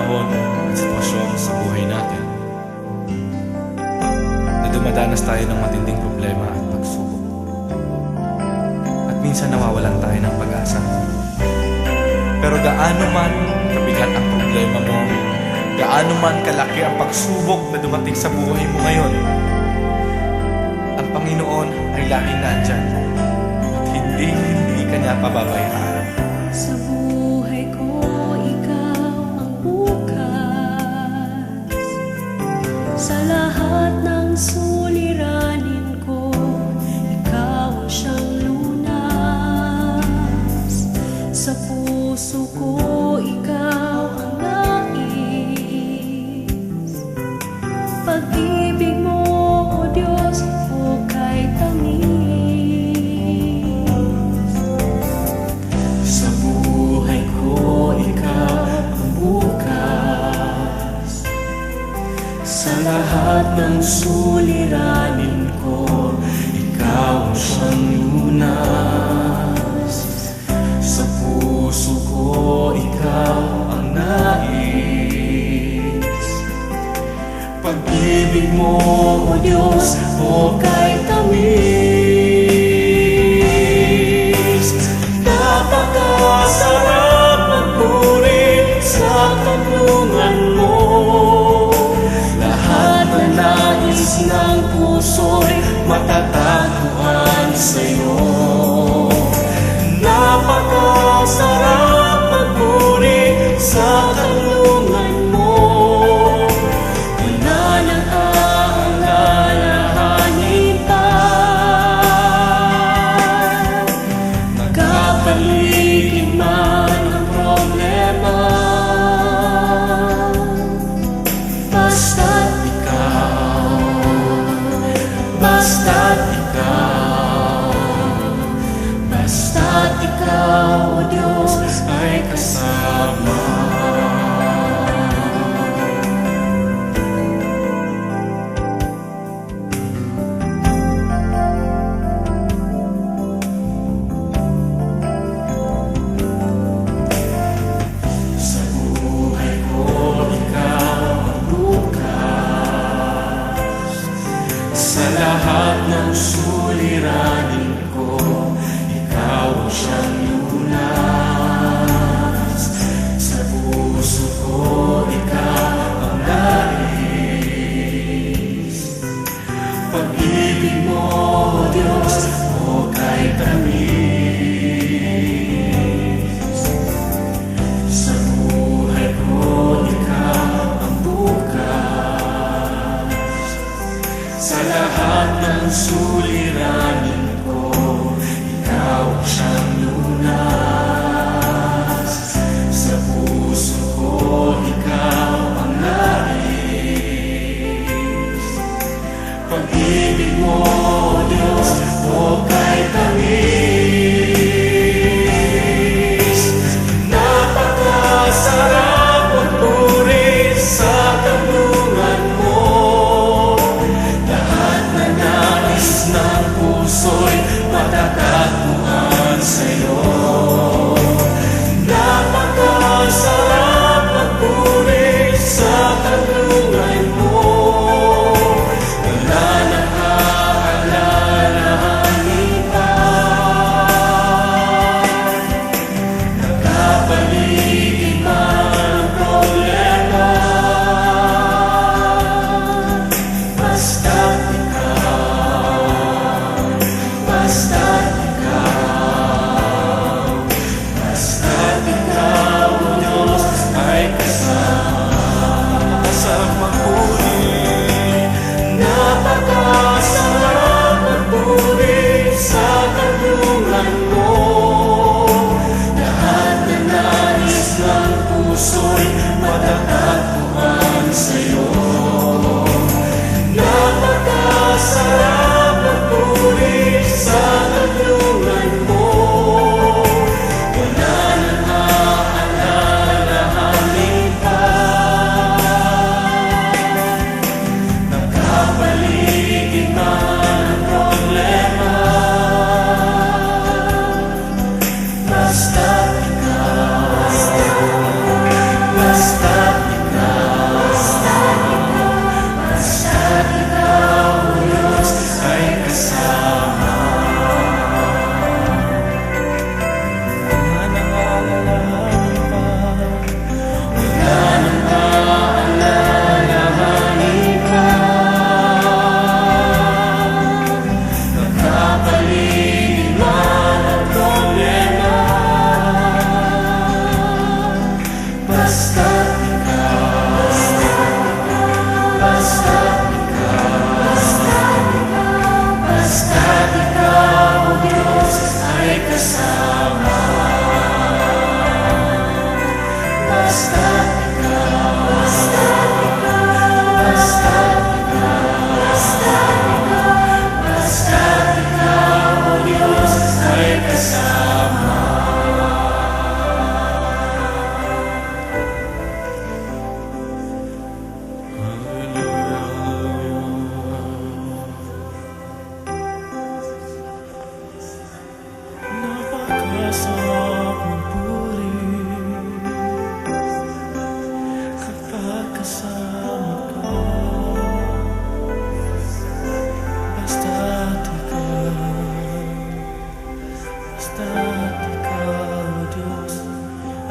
panahon at sitwasyon sa buhay natin na dumadanas tayo ng matinding problema at pagsubok. At minsan nawawalan tayo ng pag-asa. Pero gaano man kabigat ang problema mo, gaano man kalaki ang pagsubok na dumating sa buhay mo ngayon, ang Panginoon ay laging nandyan at hindi ka niya pababayaan. Sa buhay ko, ikaw ang bukas. Sa lahat ng suliranin ko, ikaw ang siyang lunas. Sa puso ko, ikaw ang nais. Pag-ibig mo, O Diyos, hukay tamis. Sa buhay ko, ikaw ang bukas. Sa lahat ng suliranin ko, ikaw ang siyang lunas. Sa puso ko, ikaw ang nais. Pag-ibig mo, O Diyos, hukay tamis. Napakasarap magpuri sa kanlungan mo. Lahat na nais na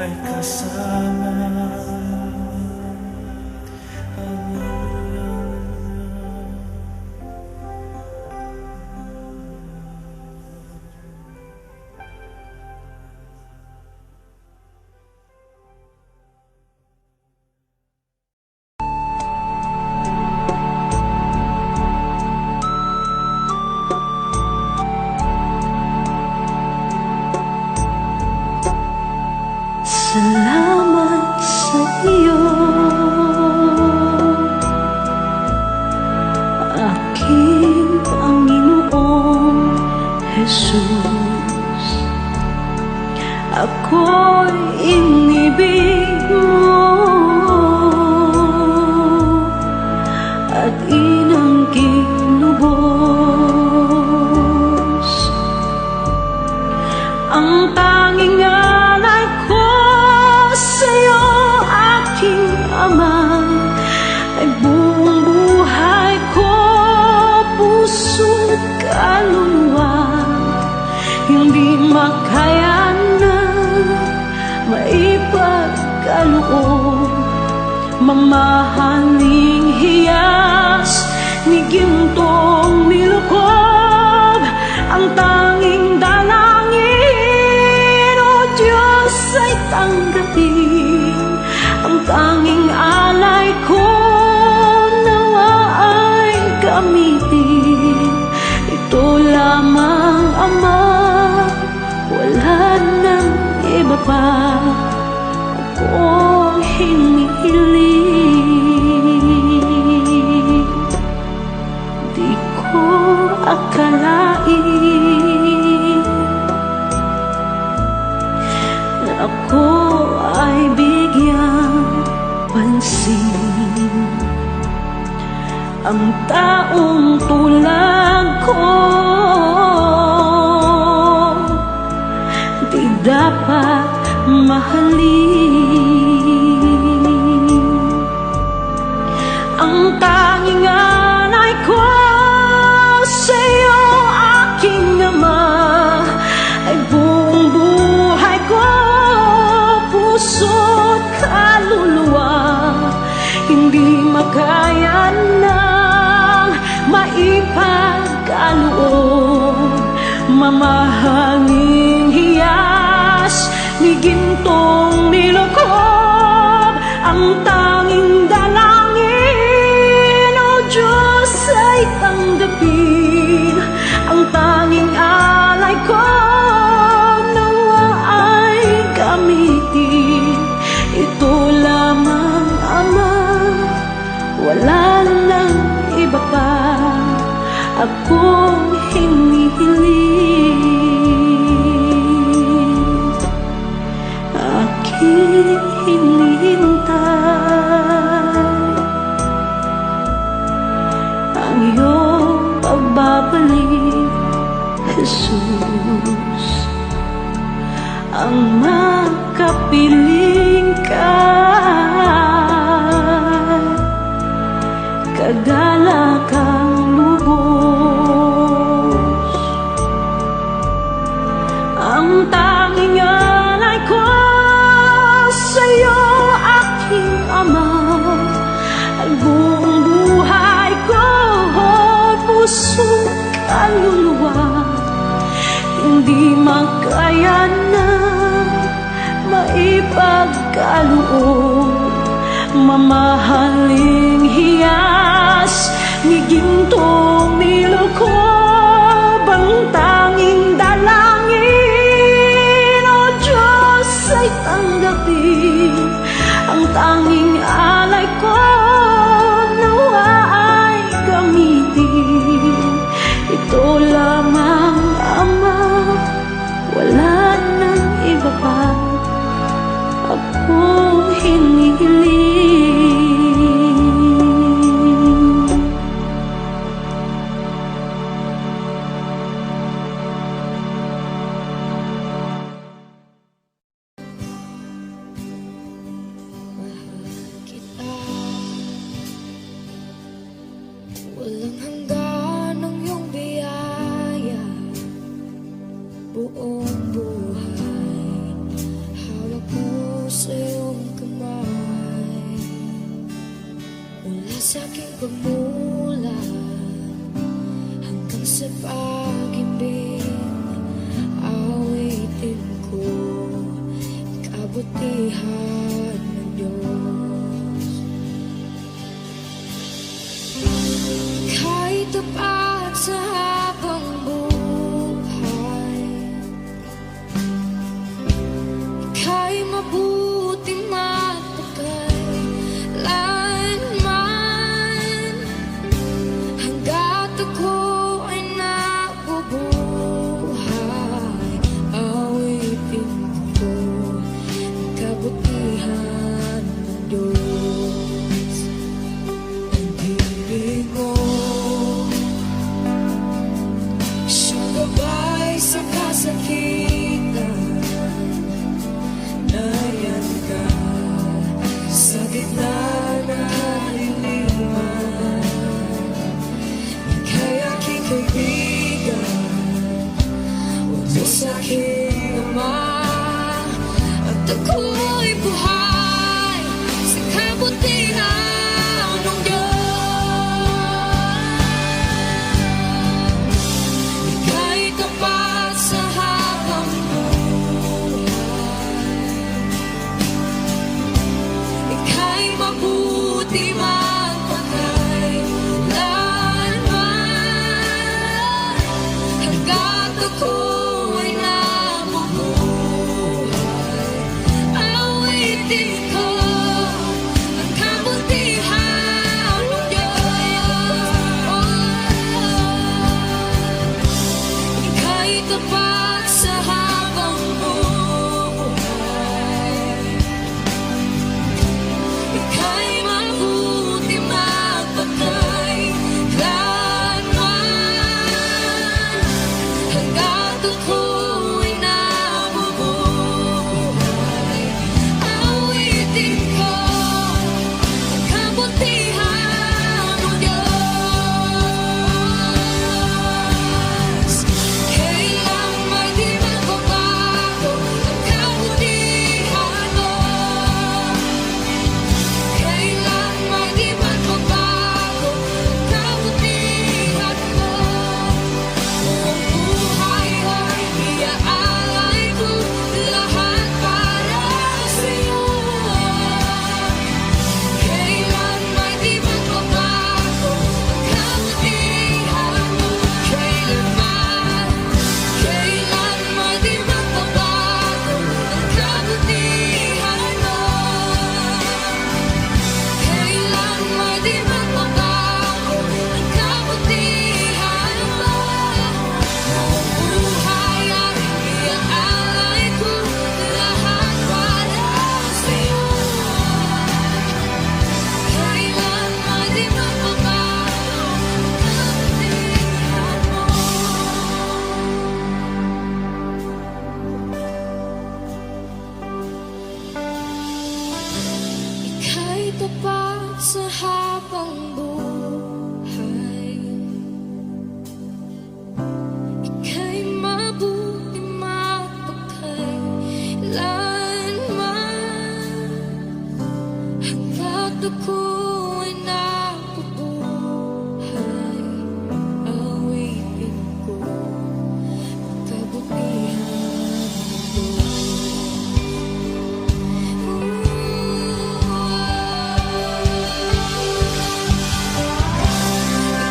ay kasama. Salamat sa iyo, aking Panginoong Jesus. Ako'y inibig mo at inangking lubos. Ang tanging alay ko sa'yo, aking Ama, ay buong buhay ko, puso't kaluluwa. Hindi makayanan, maipagkaloob, mamahaling hiyas ni gintong nilukob. Ang tanging dalangin, O Diyos, ay tanggapin. Ang tanging alay ko, nawa ay gamitin. Ito lamang, Ama, wala nang iba pa akong hinihiling. Di ko akalain na ako ay bigyang pansin. Ang taong tulad ko di dapat mahalin. Ang tanging alay ko sa'yo, aking Ama, ay buong buhay ko, puso't kaluluwa. Hindi makayanang maipagkaloob, mamahaling hiyas ni gintong nilukob. Ang tanging dalangin, O Diyos, ay tanggapin. Ang tanging alay ko, nawa ay gamitin. Ito lamang, Ama, wala nang iba pa akong hinihiling. Aking hinihintay ang iyong pagbabalik, Jesus. Ang makapiling ka, kagalakang lubos. Ang tanging alay ko sa'yo, aking Ama, ay buong buhay ko, puso't kaluluwa. Hindi makayanan, maipagkaloob, mamahaling hiyas ni gintong nilukob. Ang tanging dalangin, O Diyos, ay tanggapin. Ang tanging alay ko, nawa ay gamitin. Ito lamang, Ama, wala nang iba pa akong hinihiling. Walang hanggan ang iyong biyaya, buong buhay hawak mo pagmula hanggang sa pag-ibig, awitin ko kabutihan ng Diyos. Kahit tapat sa habang buhay, ika'y mabuting mapagkailanman. Hanggat ako ay nabubuhay, awitin ko ang kabutihan ng Diyos. Ang ibig mo, siyang gabay sa kasakitan. Nayan ka sa gitna ng kaliliman. Ika'y aking kaibigan, utos sa aking ama. At ako'y buhay sa kabutihan ng Diyos. Ika'y tapat sa habang buhay, ika'y mabuti magpakailanman. Hanggat ako'y nabubuhay, awitin ko ang kabutihan ng Diyos. Ika'y tapat sa habang buhay, ika'y mabuti magpakailanman. Hanggat ako'y nabubuhay, awitin ko ang kabutihan ng Diyos. Kailan may di magbabago ang kabutihan mo. Kailan may di magbabago ang kabutihan mo. Buong buhay ay iaalay ko lahat para sa'yo. Kailan may di magbabago ang kabutihan mo. Kailan may di magbabago ang kabutihan mo. Kailan may di magbabago ang kabutihan mo. Buong buhay ay iaalay ko lahat para sa'yo. Kailan may di magbabago ang kabutihan mo. Ika'y tapat sa habang buhay, ika'y mabuti magpakailanman. Hanggat ako'y nabubuhay, awitin ko ang kabutihan ng Diyos.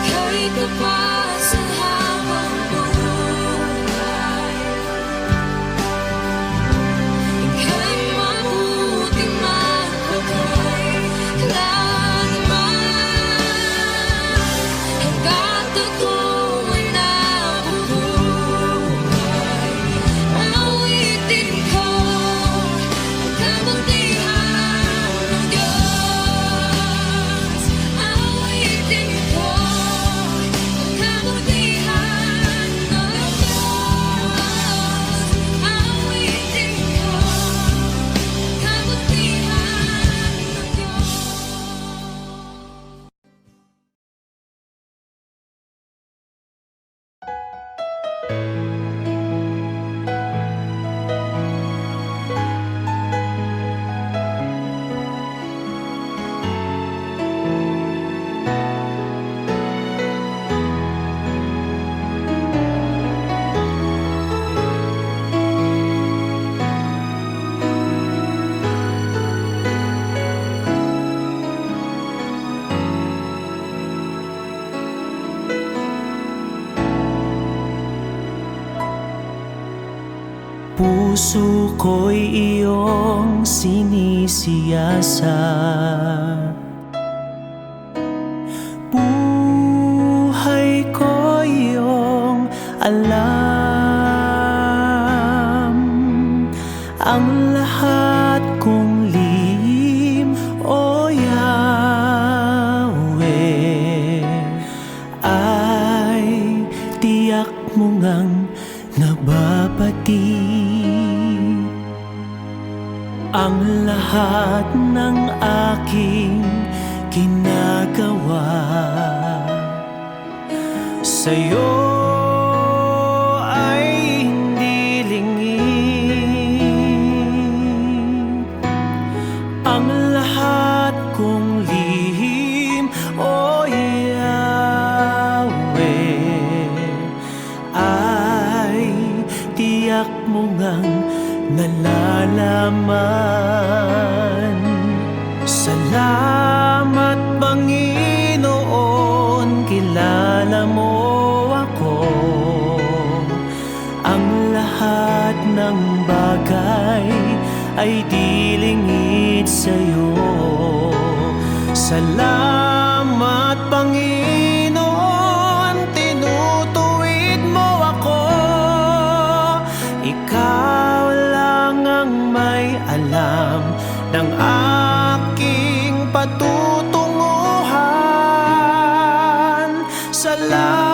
Ika'y tapat sa habang buhay, ika'y mabuti magpakailanman. Hanggat ako'y nabubuhay, awitin ko ang kabutihan ng Diyos. Awitin ko ang kabutihan ng Diyos. Awitin ko ang kabutihan ng Diyos. Puso ko'y iyong sinisiyasat, buhay ko iyong alam. Ang lahat kong lihim, o Yahweh, ay tiyak mo ngang nababati. Ang lahat ng aking ginagawa sa'yo ay hindi lingid. Ang lahat kong lihim, o Yahweh, ay tiyak mo ngang nalalaman. Salamat, Panginoon, kilala mo ako. Ang lahat ng bagay ay di lingid sa'yo. Salamat, Panginoon, tinutuwid mo ako. Ikaw lang ang may alam ng aking patutunguhan. Salamat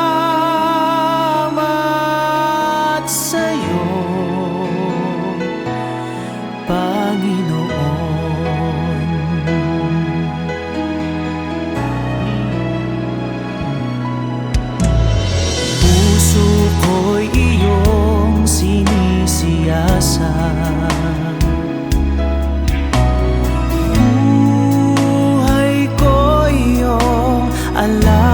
sa'yo, Panginoon. Puso ko'y iyong sinisiyasat, buhay ko iyong alam.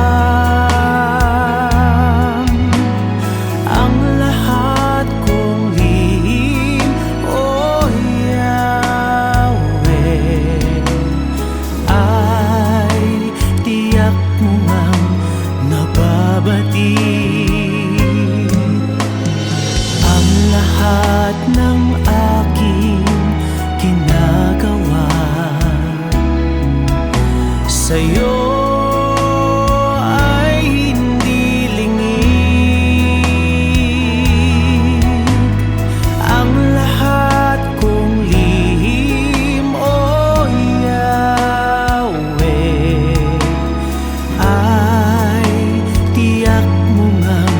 Ang lahat kong lihim, o Yahweh, ay tiyak mo ngang nababati. Ang lahat ng aking ginagawa sa'yo ay hindi lingid. Ang lahat kong lihim, o Yahweh, ay tiyak mo ngang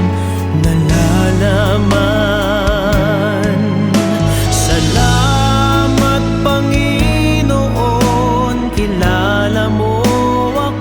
nalalaman. Salamat, Panginoon, kilala mo ako.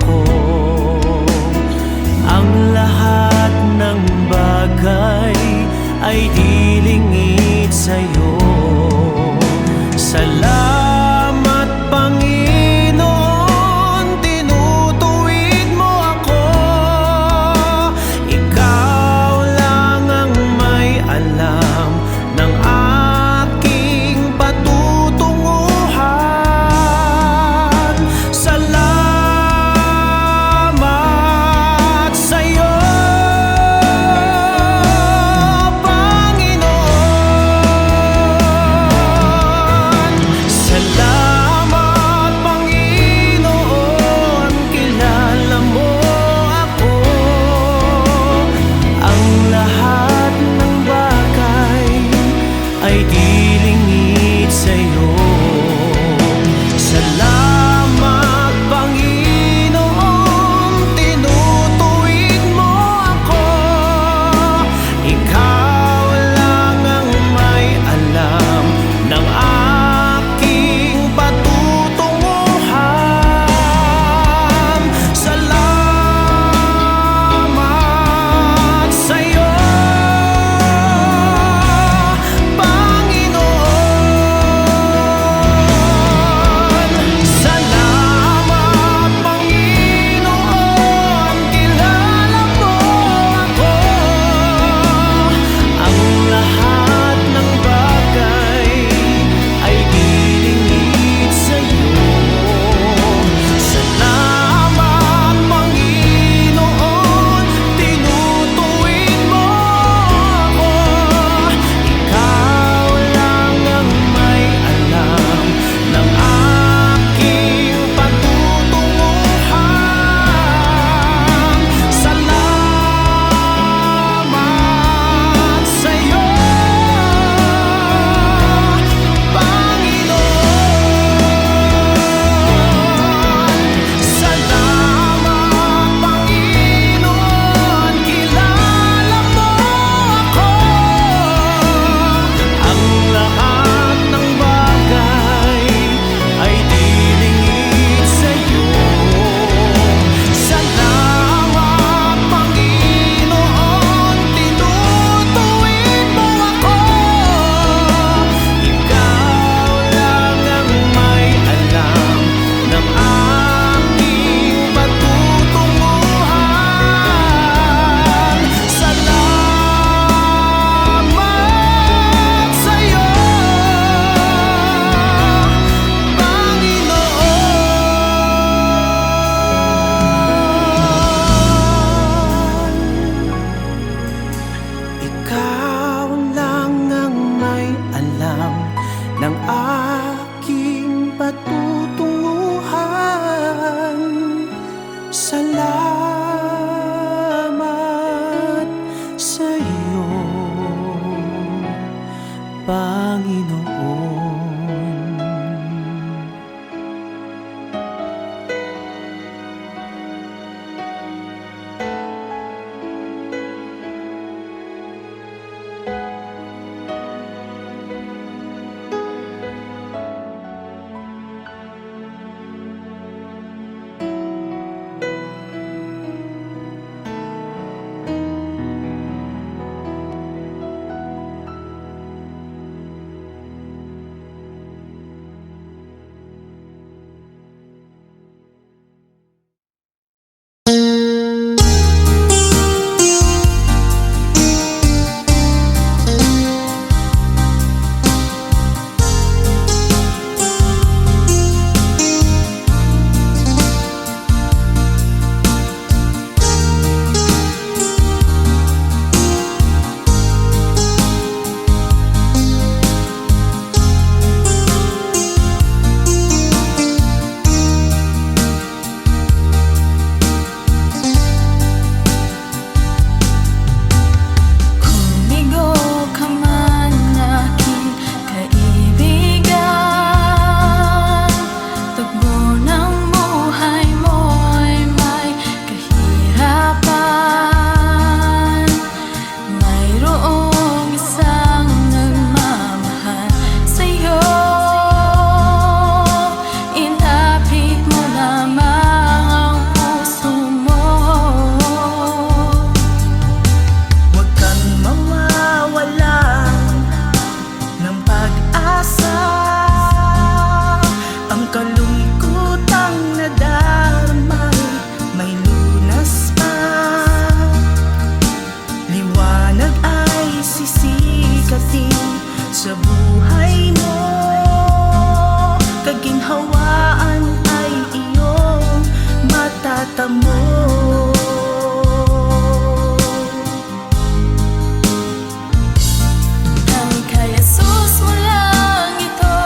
patutunguhan. Salamat sa iyo, Panginoon. Sa buhay mo, kaginhawaan ay iyong matatamo. Tanging kay Jesus mo lang ito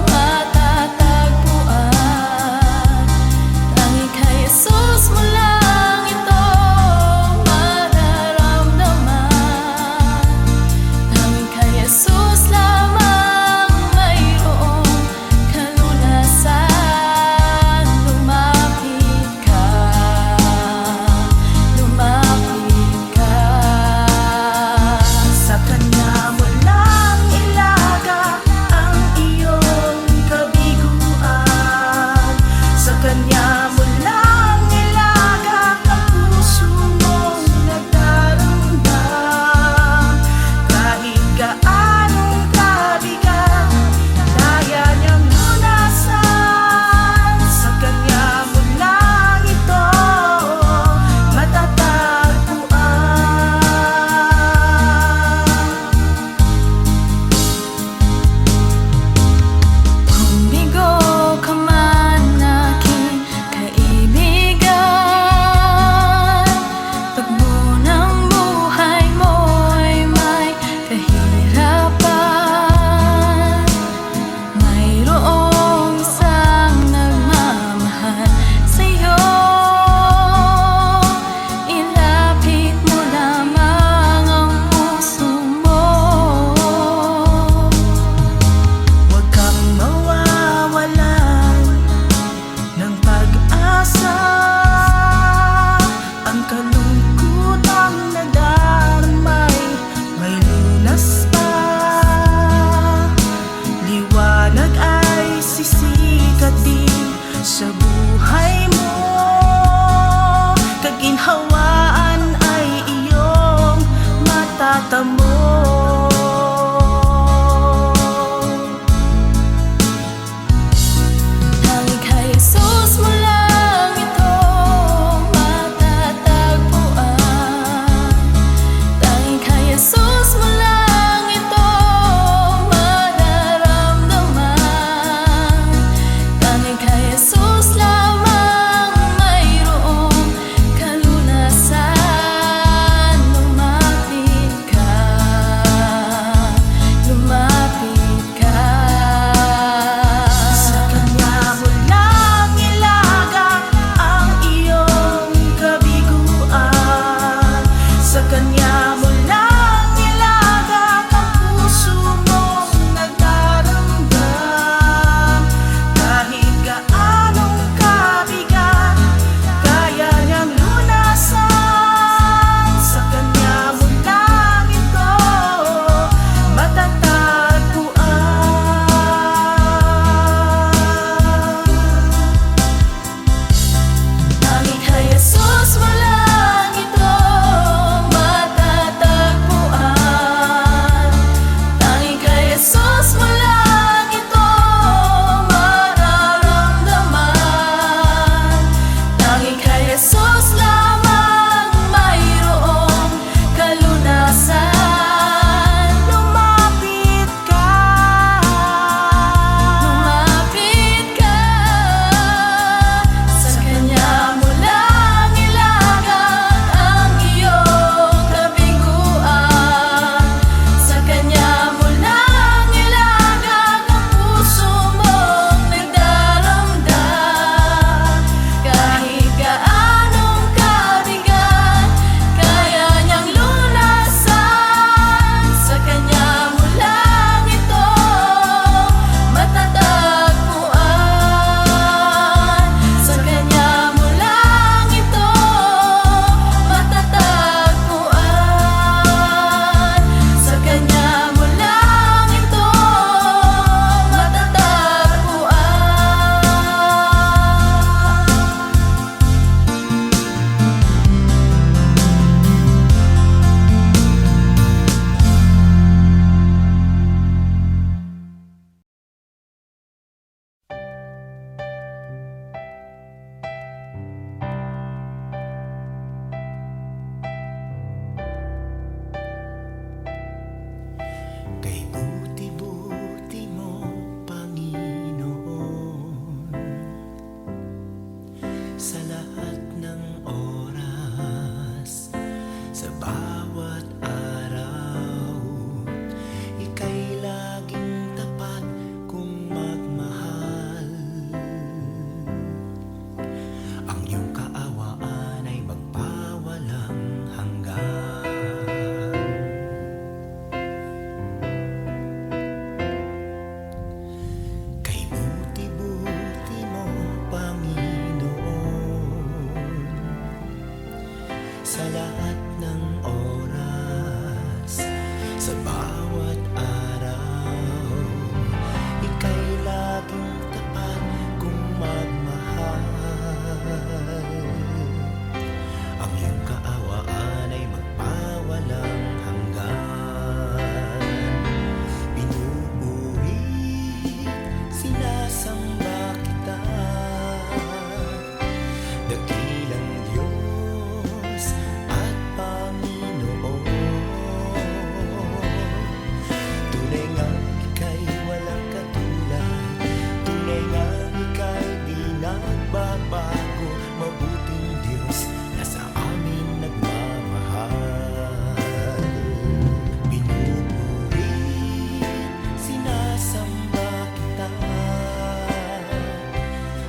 matatagpuan. Tanging kay Jesus mo lang ito mararamdaman. Tanging kay Jesus lamang mayroong kalunasan. Lumapit ka.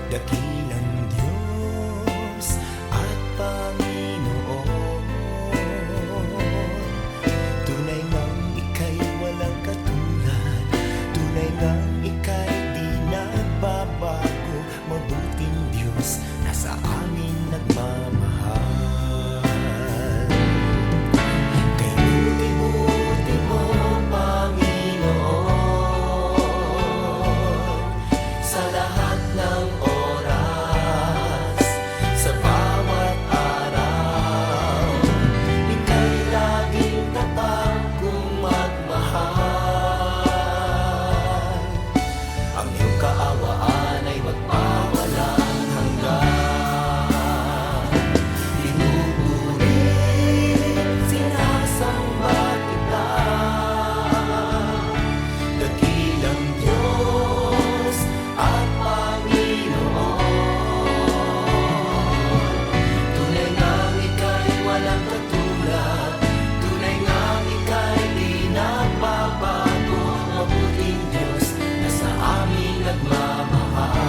dakilang Diyos at Panginoon. Tunay ngang ika'y walang katulad, tunay ngang ika'y di nagbabago. Mabuting Diyos na sa amin nagmamahal. Kay buti-buti mo, Panginoon, sa lahat ng oras, sa bawat araw, ika'y laging tapat kong magmahal. Ang iyong kaawaan ay magpawalang hanggan. Pinupuri, sinasamba kita, dakilang Diyos at Panginoon. Tunay ngang ika'y walang katulad, tunay ngang ika'y di nagbabago. Mabuting Diyos na sa amin nagmamahal.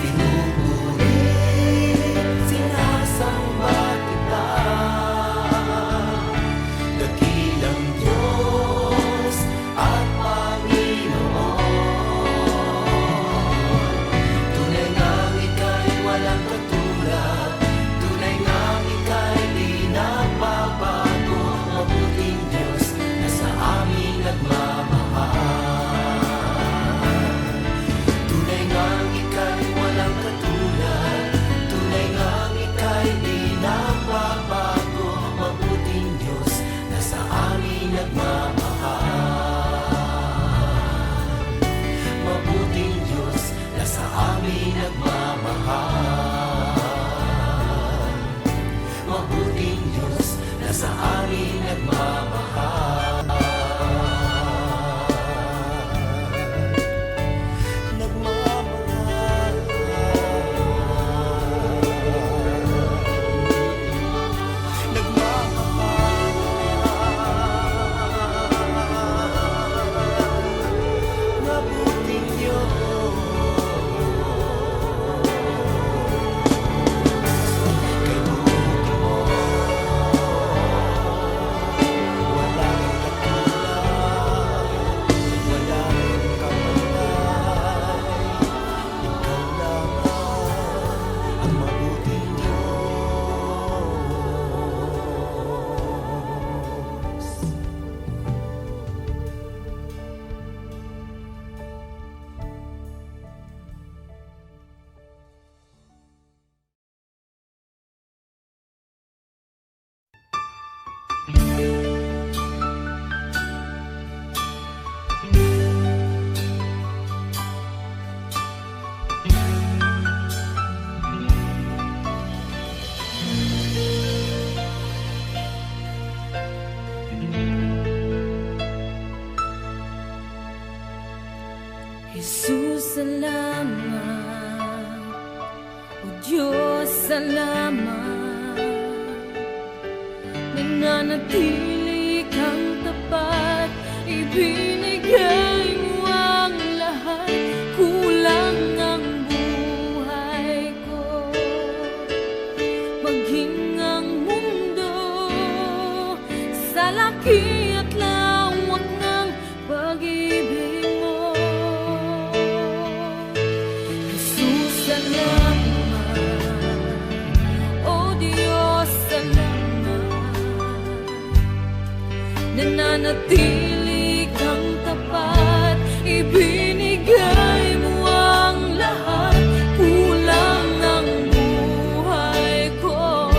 Pinupuri, sinasamba kita, dakilang Diyos at Panginoon. Tunay ngang ika'y walang katulad, tunay ngang ika'y di nagbabago. Mabuting Diyos na sa amin nagmamahal. Tunay ngang ika'y walang katulad, tunay ngang ika'y di nagbabago. Mabuting Diyos na sa amin nagmamahal. Mabuting Diyos na sa amin nagmamahal. Mabuting Diyos na sa amin nagmamahal. Nagmamahal. Nagmamahal. Mabuting Diyos. Kay buti mo, walang katulad, walang kapantay. Ikaw lamang ang mabuting Diyos. Jesus, salamat. O Diyos, salamat. Nananatili kang tapat, ibinigay mo ang lahat. Kulang ang buhay ko, maging ang mundo sa laki at lawak ng pag-ibig mo. Jesus, salamat. O Diyos, salamat. Nananatili kang tapat, ibinigay mo ang lahat. Kulang ang buhay ko,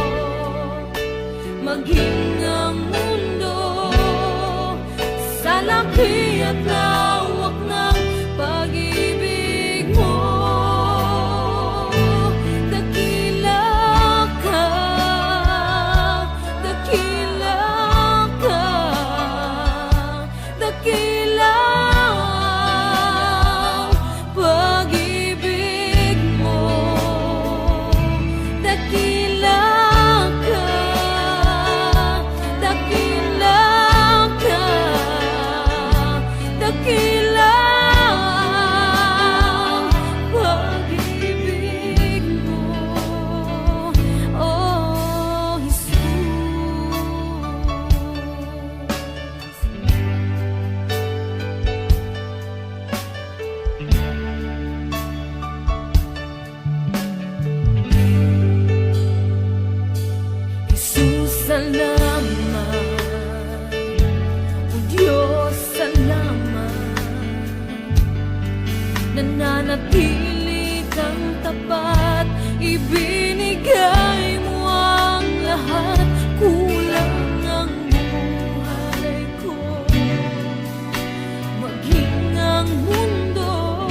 maging ang mundo sa laki at lawak ng pag-ibig mo. Dakila ka, dakila ka. nananatili kang tapat, ibinigay mo ang lahat, kulang ang buhay ko. Maging ang mundo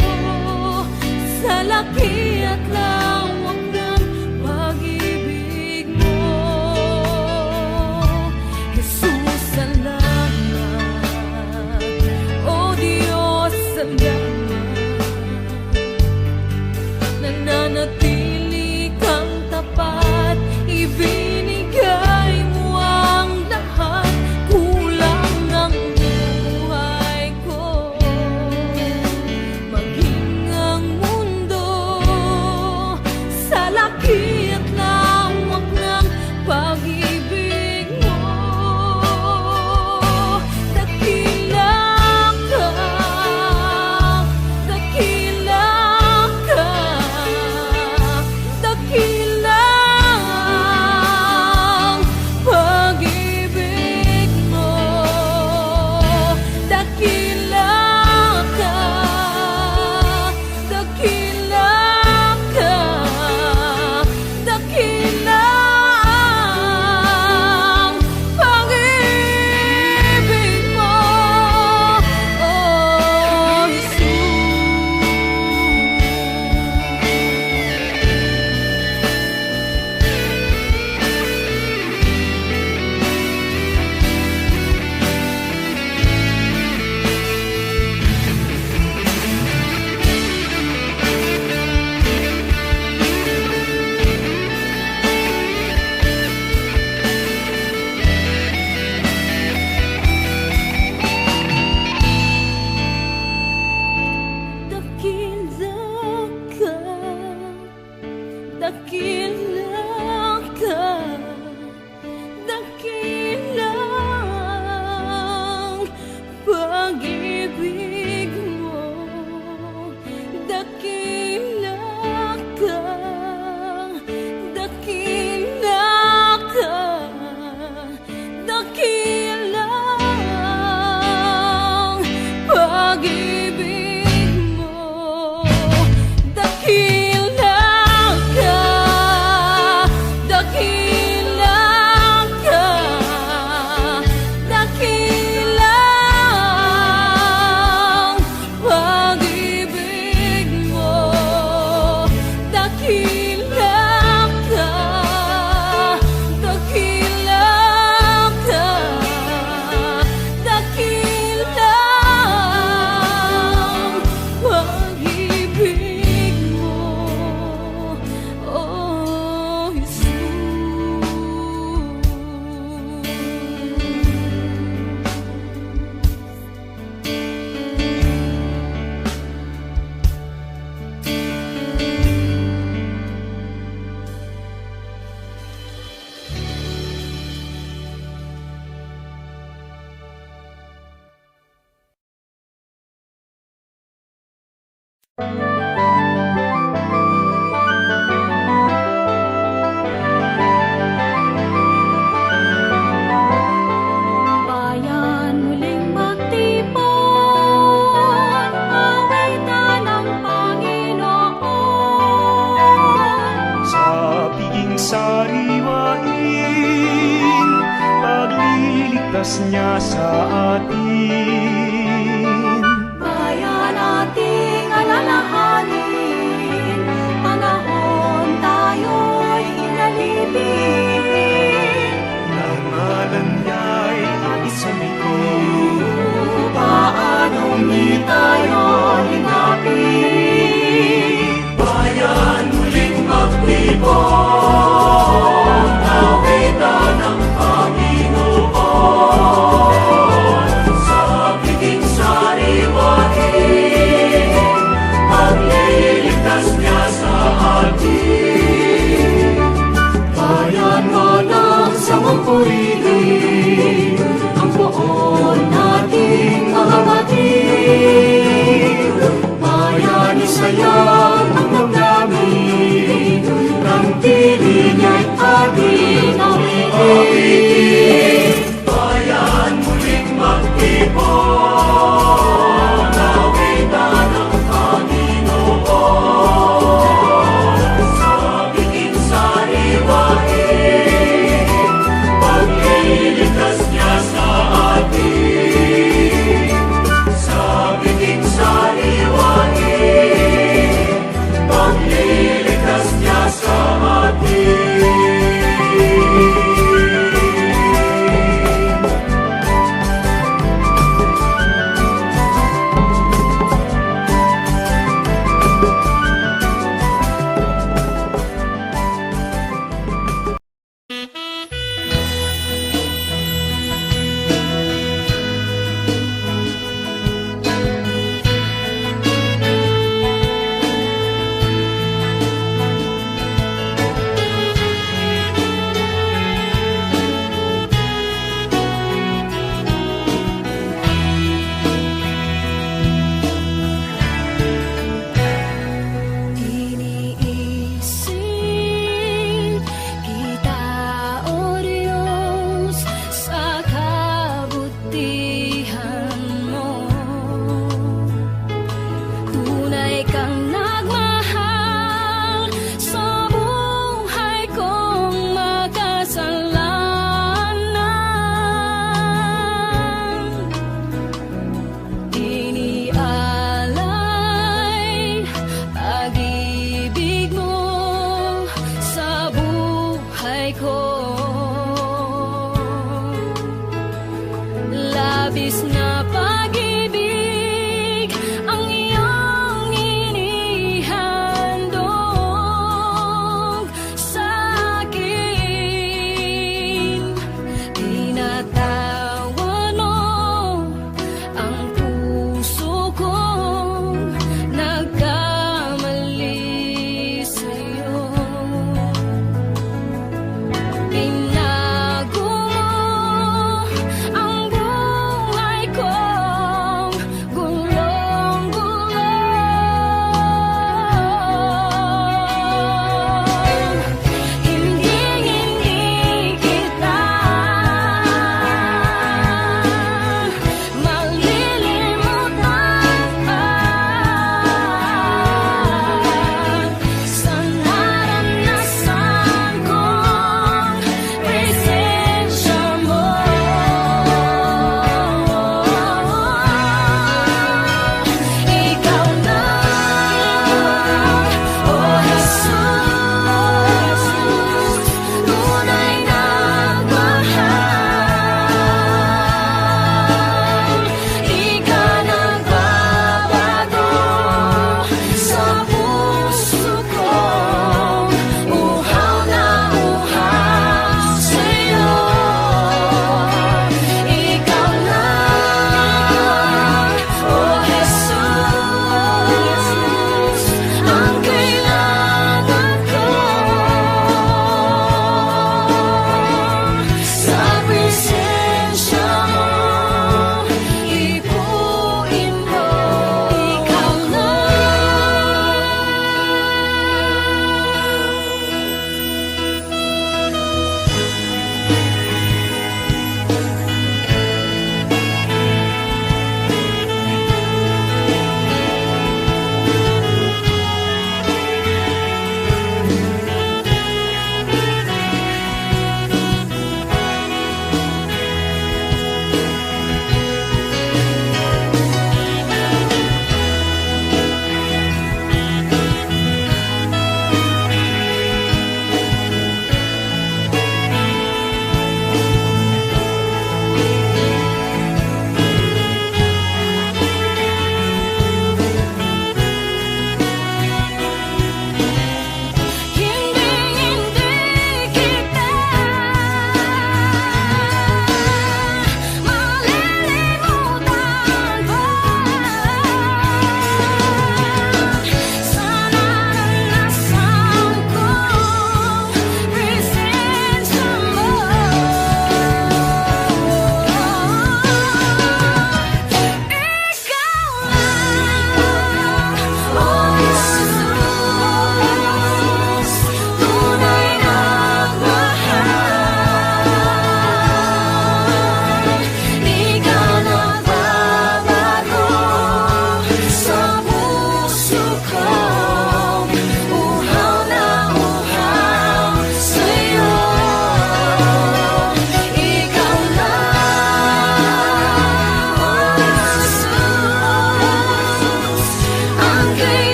sa laki at lawak ng pag-ibig mo, Jesus, salamat. O Diyos, salamat. Nananatili kang tapat, ibinigay mo ang lahat, kulang ang buhay ko. Maging ang mundo sa laki at lawak ng pag-ibig mo, dakila ka, dakila ka, dakila ang pag-ibig mo, dakila ka, dakila ka, dakila ang pag-ibig mo, oh Jesus. Dakila ka, dakila ang pag-ibig mo, dakila ka, dakila ka, dakila ang pag-ibig mo, dakila ka, dakila ka, dakila ang pag-ibig mo, dakila ka, dakila ka, dakila ang pag-ibig mo, oh Jesus. Bayan muling magtipon, awitan ng Panginoon. Sa piging sariwain, pagliligtas niya sa atin. Bayan ating alalahanin, panahon tayo'y inalipin. Ng ngalan niya'y atis sa likod. Paanong di tayo hinapin? Bayan muling magtipon, awitan ng Panginoon. tunay kang nagmahal sa buhay kong makasalanan. Inialay pag-ibig mo sa buhay ko. Labis na pag-ibig ang iyong iniaalay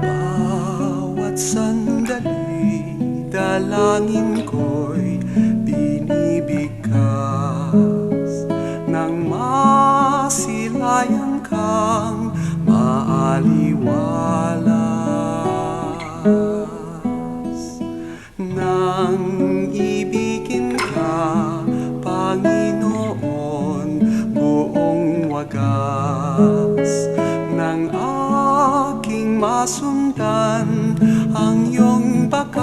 Bawat sandali, dalangin ko'y binibigkas nang masilayan kang maaliwalas. Nang ibigin ka, Panginoon, buong wagas ng aking masundan ang iyong bakas.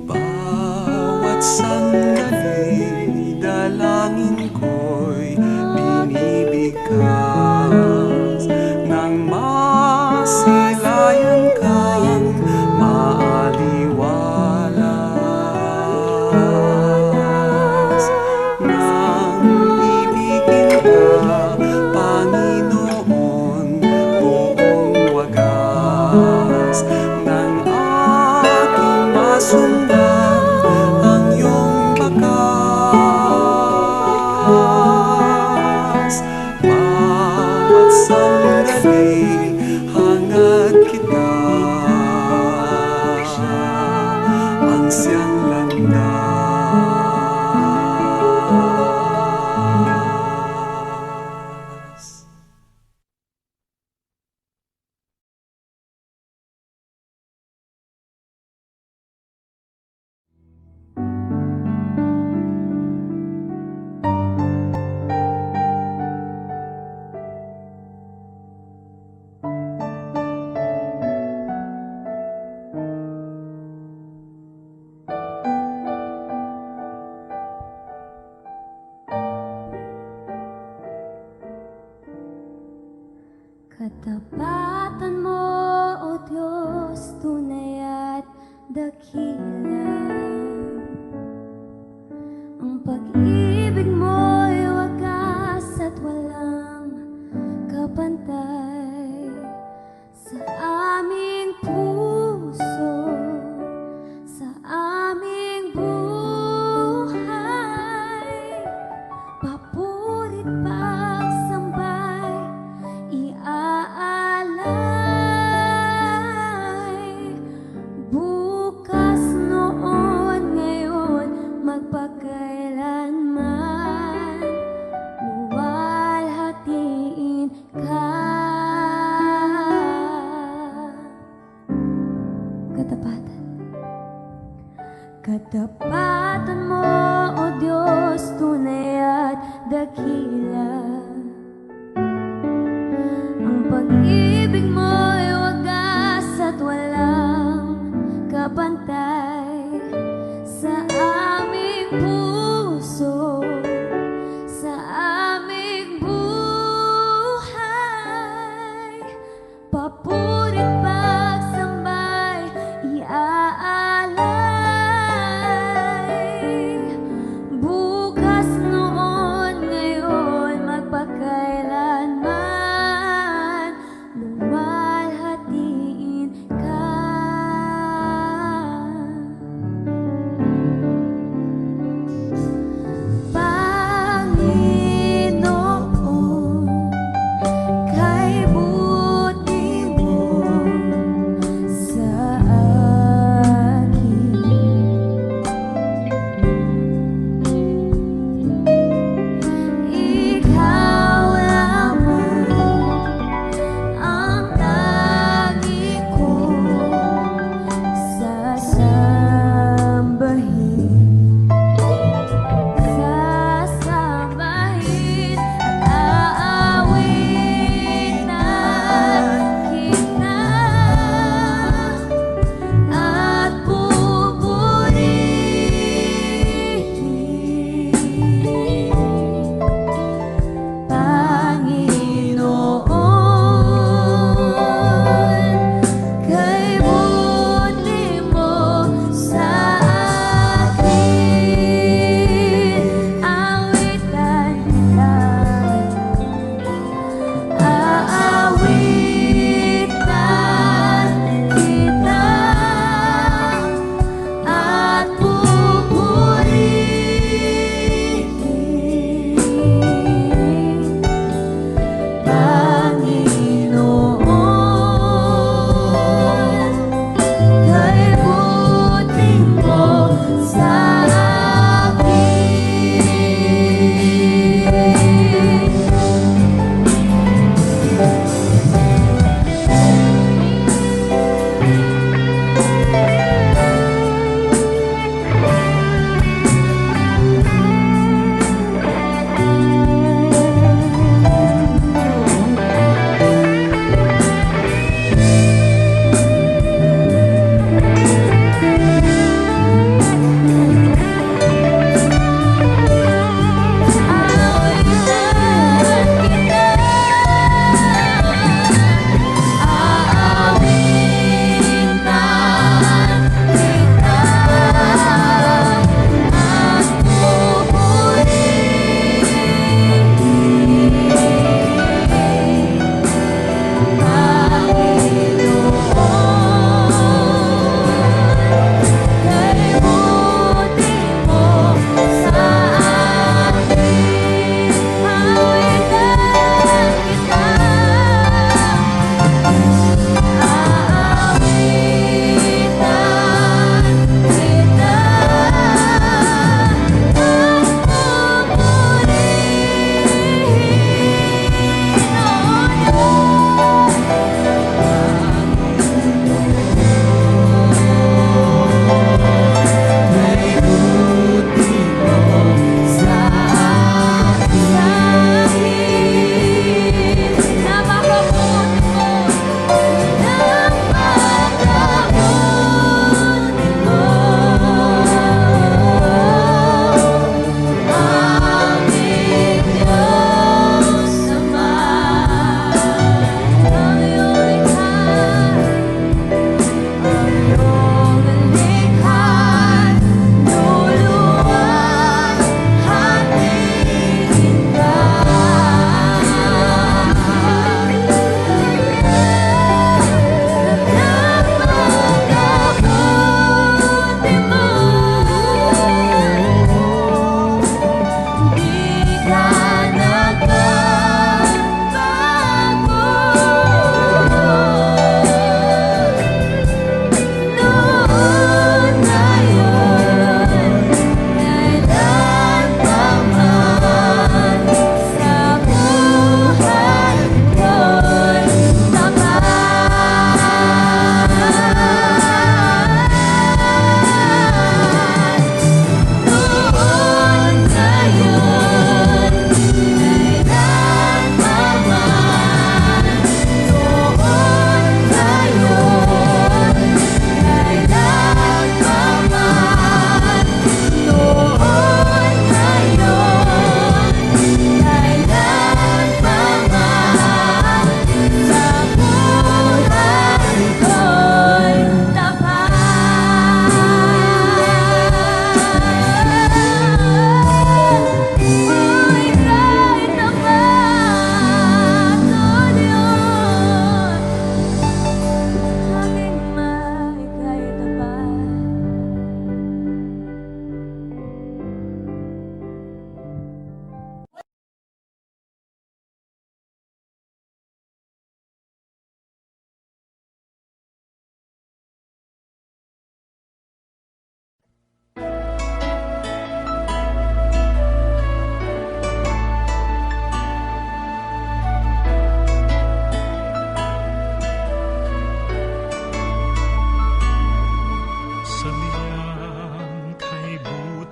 Bawat sandali, dalangin ko'y binibigkas nang masilayan kang maaliwalas. Nang ibigin ka, Panginoon, buong wagas ng aking masundan ang iyong bakas. Bawat sandali, hangad kita, ang siyang landas. Katapatan mo, O Diyos, tunay at dakila. Ang pag-ibig mo'y wagas at walang kapantay sa aming puso, sa aming buhay. Papurit pagsambay, iaalay. Bukas, noon, ngayon, magpakailanman, luwalhatiin ka. Katapatan. Katapatan mo, O Diyos, tunay at dakila. Ang pag-ibig mo'y wagas at walang kapantay sa aming puso, sa aming buhay. Papurit pagsambay, iaalay. Bukas, noon, ngayon, magpakailanman, luwalhatiin ka.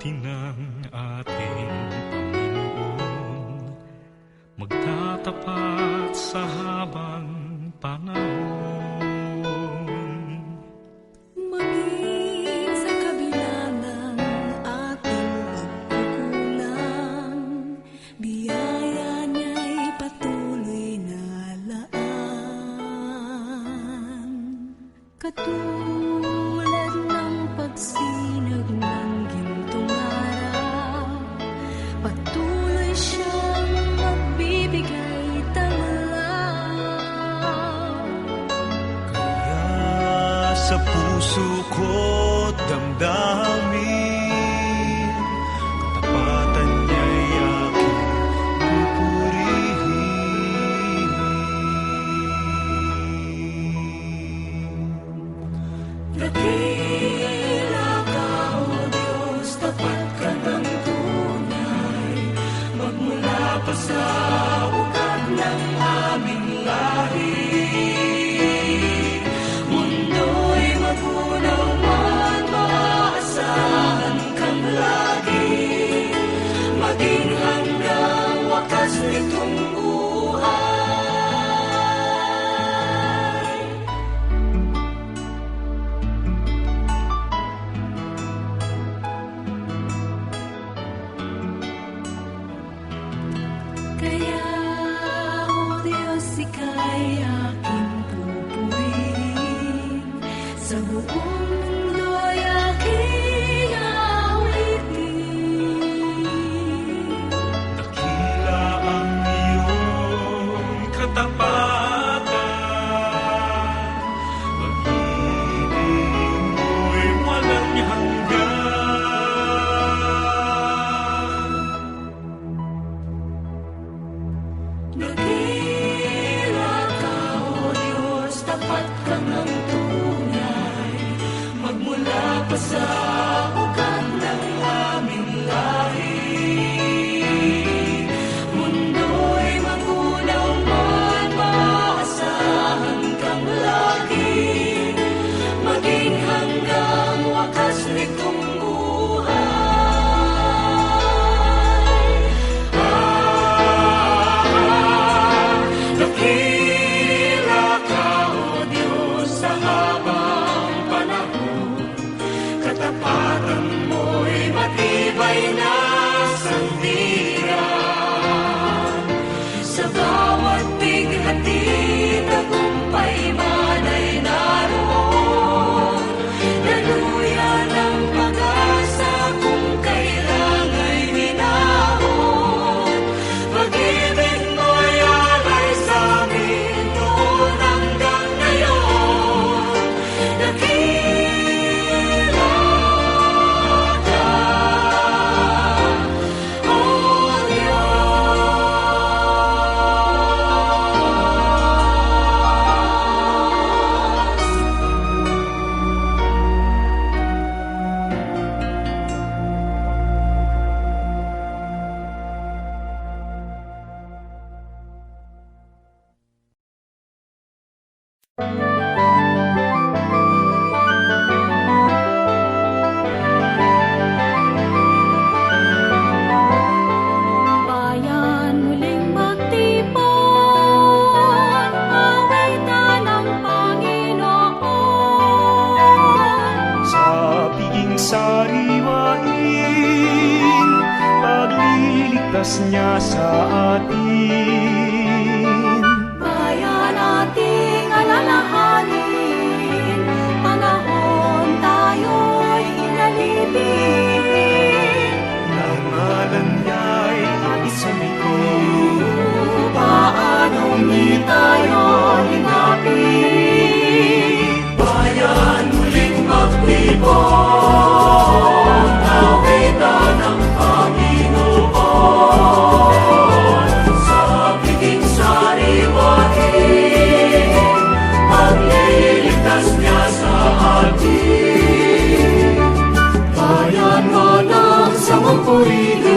atin ng ating Panginoon, magtatapat sa habang panahon. Maging sa kabila ng ating pagkukulang, biyaya niya'y patuloy na laan. Katulad ng pagsinag ng gintong araw, patuloy siyang magbibigay tanglaw. Kaya sa puso ko't damdamin, katapatan niya'y aking pupurihin. Dakila ka, O Diyos, tapat ka ng tunay, magmula pa sa ugat ng aming lahi. Mundo'y magunaw man, maaasahan kang lagi, maging hanggang wakas nitong buhay. Kaya, O Diyos, ika'y aking pupurihin, sa buong mundo'y aking awitin. Dakila ang iyong katapatan, pag-ibig mo'y walang hanggan. Dakila ka, O Diyos, tapat ka ng tunay, magmula pa sa ugat ng aming lahi. Mundo'y magunaw man, maaasahan kang lagi, maging hanggang wakas nitong buhay. Dakila ka, O Diyos, sa habang panahon, katapatan mo'y matibay na sandigan. Sa bawat bighati, tagumpay man ay naroon, daluyan ang pag-asa kung kailan ay minahon. Pag-ibig mo'y alay sa amin noon hanggang ngayon. Dakila ka, O Diyos. Bayan muling magtipon, awitan ng Panginoon. Sa piging sariwain, pagliligtas niya sa atin. Bayan ating alalahanin, panahon tayo'y inalipin. Nangalan niya'y agis sa likod. Paanong di tayo hinapin? Bayan muling magtipon, awitan ng Panginoon. Sa piging sariwain, pagliligtas niya sa atin. Bayan mo ng samang purihin,